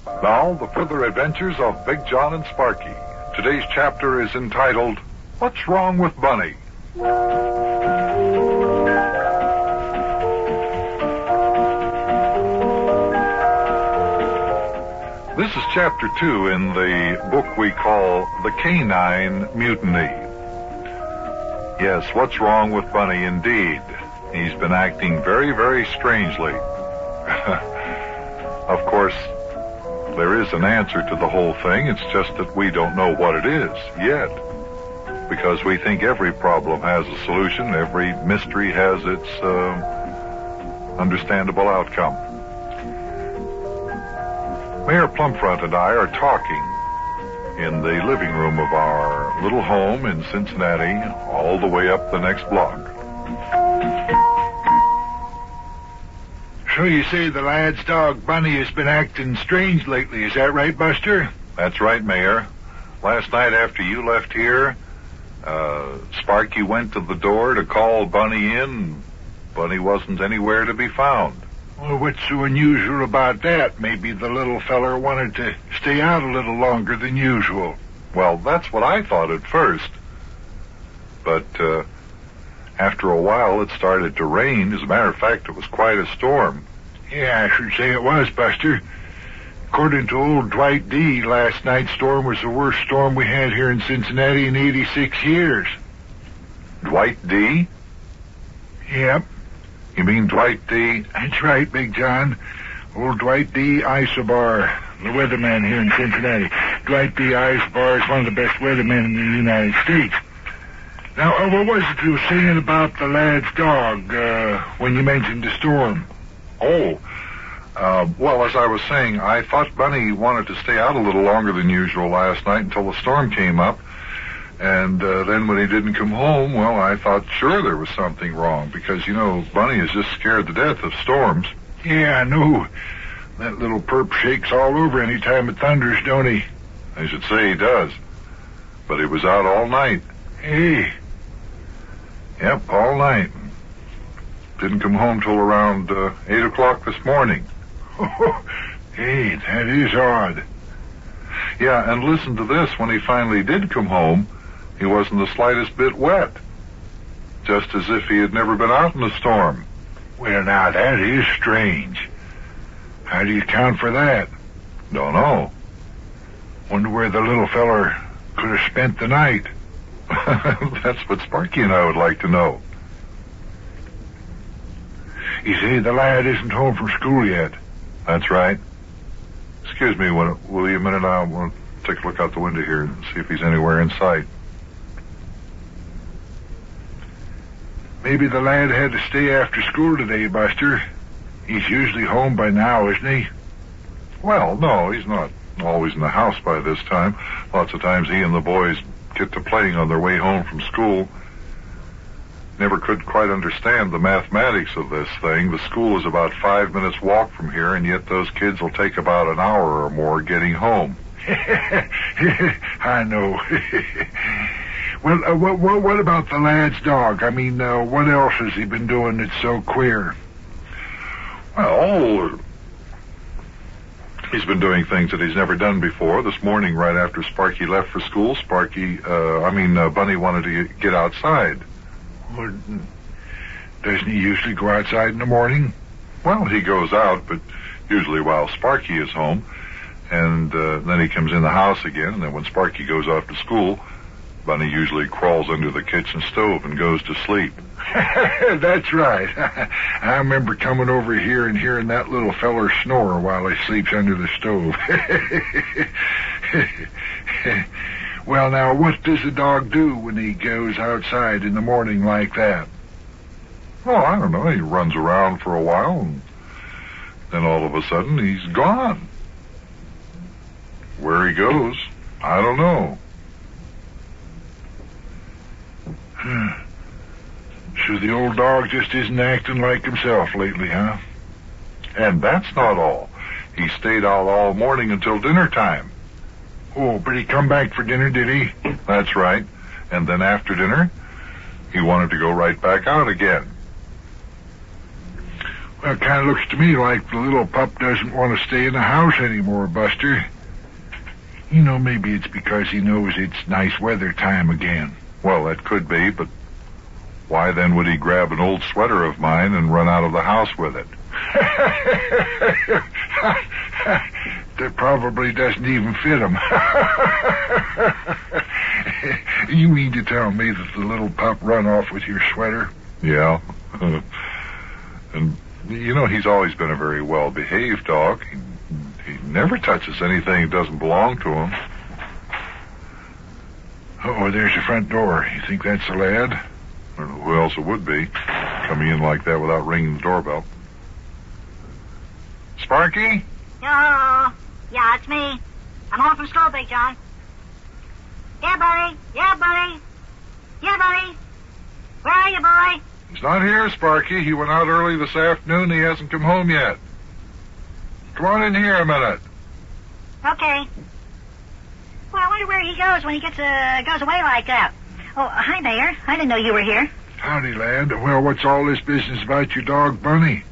Now, the further adventures of Big John and Sparkie. Today's chapter is entitled, What's Wrong with Bunny? This is chapter 2 in the book we call The Canine Mutiny. Yes, what's wrong with Bunny indeed? He's been acting very, very strangely. Of course, there is an answer to the whole thing. It's just that we don't know what it is yet. Because we think every problem has a solution. Every mystery has its understandable outcome. Mayor Plumfront and I are talking in the living room of our little home in Cincinnati, all the way up the next block. So you say the lad's dog, Bunny, has been acting strange lately. Is that right, Buster? That's right, Mayor. Last night after you left here, Sparkie went to the door to call Bunny in. Bunny wasn't anywhere to be found. Well, what's so unusual about that? Maybe the little feller wanted to stay out a little longer than usual. Well, that's what I thought at first. But, after a while, it started to rain. As a matter of fact, it was quite a storm. Yeah, I should say it was, Buster. According to old Dwight D., last night's storm was the worst storm we had here in Cincinnati in 86 years. Dwight D.? Yep. You mean Dwight D.? That's right, Big John. Old Dwight D. Isobar, the weatherman here in Cincinnati. Dwight D. Isobar is one of the best weathermen in the United States. Now, what was it you were saying about the lad's dog, when you mentioned the storm? Oh, well, as I was saying, I thought Bunny wanted to stay out a little longer than usual last night until the storm came up. And then when he didn't come home, well, I thought sure there was something wrong. Because, you know, Bunny is just scared to death of storms. Yeah, I know. That little perp shakes all over any time it thunders, don't he? I should say he does. But he was out all night. Hey. Yep, all night. Didn't come home till around 8 o'clock this morning. Hey, that is odd. Yeah, and listen to this. When he finally did come home, he wasn't the slightest bit wet. Just as if he had never been out in a storm. Well, now, that is strange. How do you account for that? Don't know. Wonder where the little feller could have spent the night. That's what Sparkie and I would like to know. You say the lad isn't home from school yet? That's right. Excuse me, will you a minute? I want to take a look out the window here and see if he's anywhere in sight. Maybe the lad had to stay after school today, Buster. He's usually home by now, isn't he? Well, no, he's not always in the house by this time. Lots of times he and the boys get to playing on their way home from school. Never could quite understand the mathematics of this thing. The school is about 5 minutes walk from here, and yet those kids will take about an hour or more getting home. I know. Well, what about the lad's dog? I mean, what else has he been doing that's so queer? Well, he's been doing things that he's never done before. This morning, right after Sparkie left for school, Bunny wanted to get outside. Well, doesn't he usually go outside in the morning? Well, he goes out, but usually while Sparkie is home. And then he comes in the house again, and then when Sparkie goes off to school, Bunny usually crawls under the kitchen stove and goes to sleep. That's right. I remember coming over here and hearing that little feller snore while he sleeps under the stove. Well, now, what does the dog do when he goes outside in the morning like that? Oh, I don't know. He runs around for a while, and then all of a sudden he's gone. Where he goes, I don't know. So the old dog just isn't acting like himself lately, huh? And that's not all. He stayed out all morning until dinner time. Oh, but he come back for dinner, did he? That's right. And then after dinner, he wanted to go right back out again. Well, it kind of looks to me like the little pup doesn't want to stay in the house anymore, Buster. You know, maybe it's because he knows it's nice weather time again. Well, that could be, but why then would he grab an old sweater of mine and run out of the house with it? That probably doesn't even fit him. You mean to tell me that the little pup run off with your sweater? Yeah. And, you know, he's always been a very well-behaved dog. He never touches anything that doesn't belong to him. Oh, there's the front door. You think that's the lad? I don't know who else it would be, coming in like that without ringing the doorbell. Sparkie? Hello. Yeah, it's me. I'm home from school, Big John. Yeah, buddy. Yeah, buddy. Yeah, buddy. Where are you, boy? He's not here, Sparkie. He went out early this afternoon. He hasn't come home yet. Come on in here a minute. Okay. Well, I wonder where he goes when he goes away like that. Oh, hi, Mayor. I didn't know you were here. Howdy, lad. Well, what's all this business about your dog, Bunny?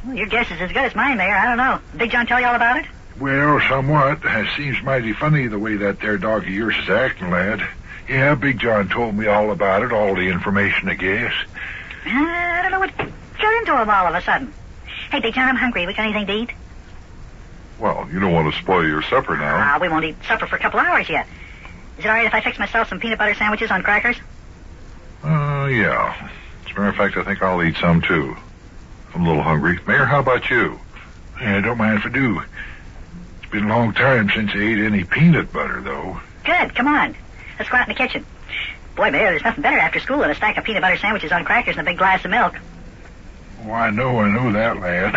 Well, your guess is as good as mine, Mayor. I don't know. Big John tell you all about it? Well, somewhat. It seems mighty funny the way that there dog of yours is acting, lad. Yeah, Big John told me all about it, all the information, I guess. I don't know what got into him all of a sudden. Hey, Big John, I'm hungry. We got anything to eat? Well, you don't want to spoil your supper now. We won't eat supper for a couple hours yet. Is it all right if I fix myself some peanut butter sandwiches on crackers? Yeah. As a matter of fact, I think I'll eat some, too. I'm a little hungry. Mayor, how about you? Yeah, don't mind if I do. It's been a long time since I ate any peanut butter, though. Good. Come on. Let's go out in the kitchen. Boy, Mayor, there's nothing better after school than a stack of peanut butter sandwiches on crackers and a big glass of milk. Oh, I know that, lad.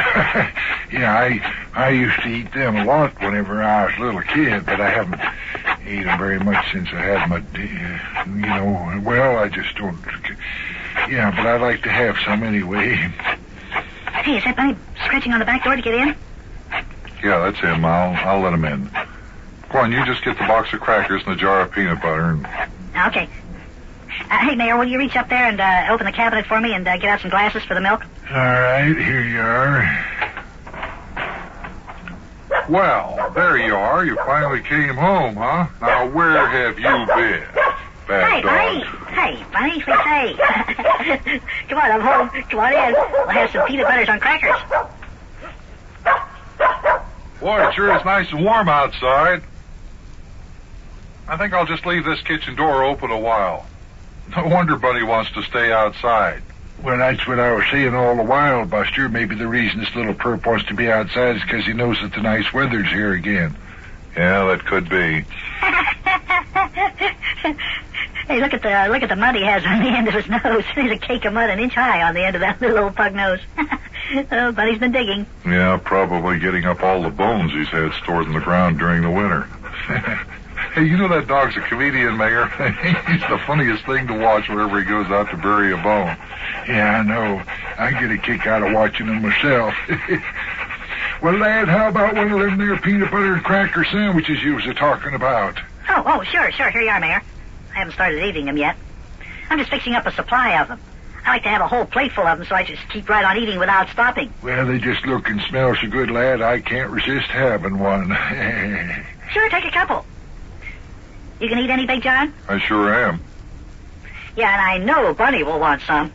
Yeah, I used to eat them a lot whenever I was a little kid, but I haven't ate them very much since I had my, well, I just don't. Yeah, but I like to have some anyway. Hey, is that Bunny scratching on the back door to get in? Yeah, that's him. I'll let him in. Go on, you just get the box of crackers and the jar of peanut butter and... Okay. Hey, Mayor, will you reach up there and open the cabinet for me and get out some glasses for the milk? All right, here you are. Well, there you are. You finally came home, huh? Now, where have you been? Bad Bunny. dog. Hey, Bunny, say. Come on, I'm home. Come on in. We'll have some peanut butters on crackers. Boy, it sure is nice and warm outside. I think I'll just leave this kitchen door open a while. No wonder Bunny wants to stay outside. Well, that's what I was saying all the while, Buster. Maybe the reason this little perp wants to be outside is because he knows that the nice weather's here again. Yeah, that could be. Hey, look at the mud he has on the end of his nose. There's a cake of mud an inch high on the end of that little old pug nose. Oh, Bunny's been digging. Yeah, probably getting up all the bones he's had stored in the ground during the winter. Hey, you know that dog's a comedian, Mayor. He's the funniest thing to watch whenever he goes out to bury a bone. Yeah, I know. I get a kick out of watching him myself. Well, lad, how about one of them there peanut butter and cracker sandwiches you was talking about? Oh, sure. Here you are, Mayor. I haven't started eating them yet. I'm just fixing up a supply of them. I like to have a whole plate full of them so I just keep right on eating without stopping. Well, they just look and smell so good, lad, I can't resist having one. Sure, take a couple. You can eat any, Big John? I sure am. Yeah, and I know Bunny will want some.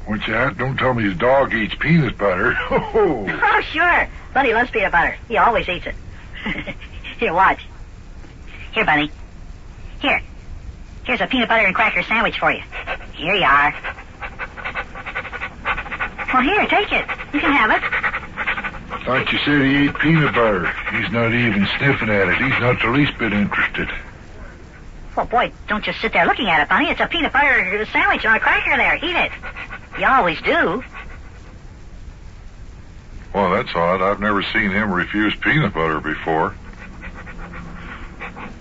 What's that? Don't tell me his dog eats peanut butter. Oh, sure. Bunny loves peanut butter. He always eats it. Here, watch. Here, Bunny. Here. Here's a peanut butter and cracker sandwich for you. Here you are. Well, here, take it. You can have it. Thought you said he ate peanut butter. He's not even sniffing at it. He's not the least bit interested. Well, boy, don't just sit there looking at it, Bunny. It's a peanut butter sandwich on a cracker there. Eat it. You always do. Well, that's odd. I've never seen him refuse peanut butter before.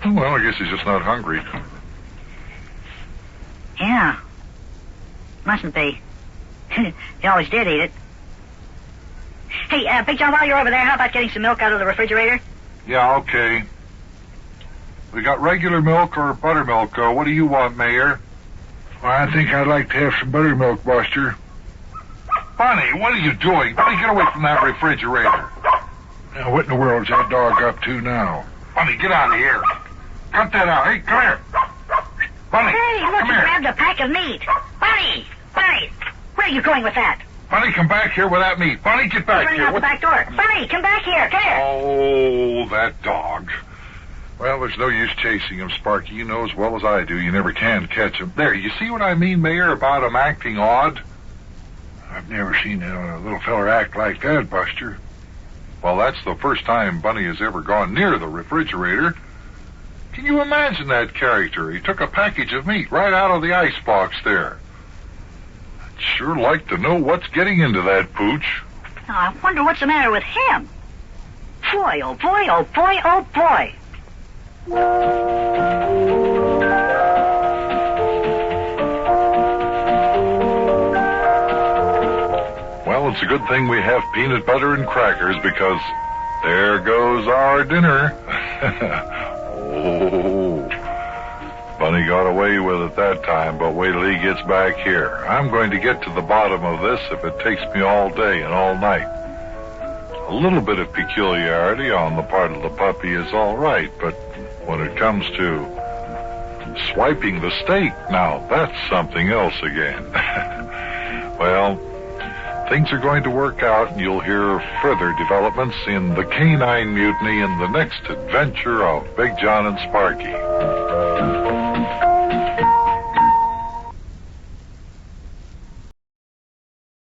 Well, I guess he's just not hungry. Yeah. Mustn't be. He always did eat it. Hey, Big John, while you're over there, how about getting some milk out of the refrigerator? Yeah, okay. We got regular milk or buttermilk. What do you want, Mayor? Well, I think I'd like to have some buttermilk, Buster. Bunny, what are you doing? Bunny, get away from that refrigerator. Now, what in the world's that dog up to now? Bunny, get out of here. Cut that out. Hey, come here. Bunny, Hey, look, come he here. grabbed a pack of meat. Bunny! Bunny! Where are you going with that? Bunny, come back here with that meat. Bunny, get back Running here. out the back door. Bunny, come back here. Come here. Oh, that dog. Well, there's no use chasing him, Sparkie. You know as well as I do you never can catch him. There, you see what I mean, Mayor, about him acting odd? I've never seen a little feller act like that, Buster. Well, that's the first time Bunny has ever gone near the refrigerator. Can you imagine that character? He took a package of meat right out of the icebox there. I'd sure like to know what's getting into that pooch. Oh, I wonder what's the matter with him. Boy, oh boy, oh boy, oh boy. Well, it's a good thing we have peanut butter and crackers because there goes our dinner. Oh, Bunny got away with it that time, but wait till he gets back here. I'm going to get to the bottom of this if it takes me all day and all night. A little bit of peculiarity on the part of the puppy is all right, but when it comes to swiping the steak, now that's something else again. Well, things are going to work out, and you'll hear further developments in the Canine Mutiny in the next adventure of Big John and Sparkie.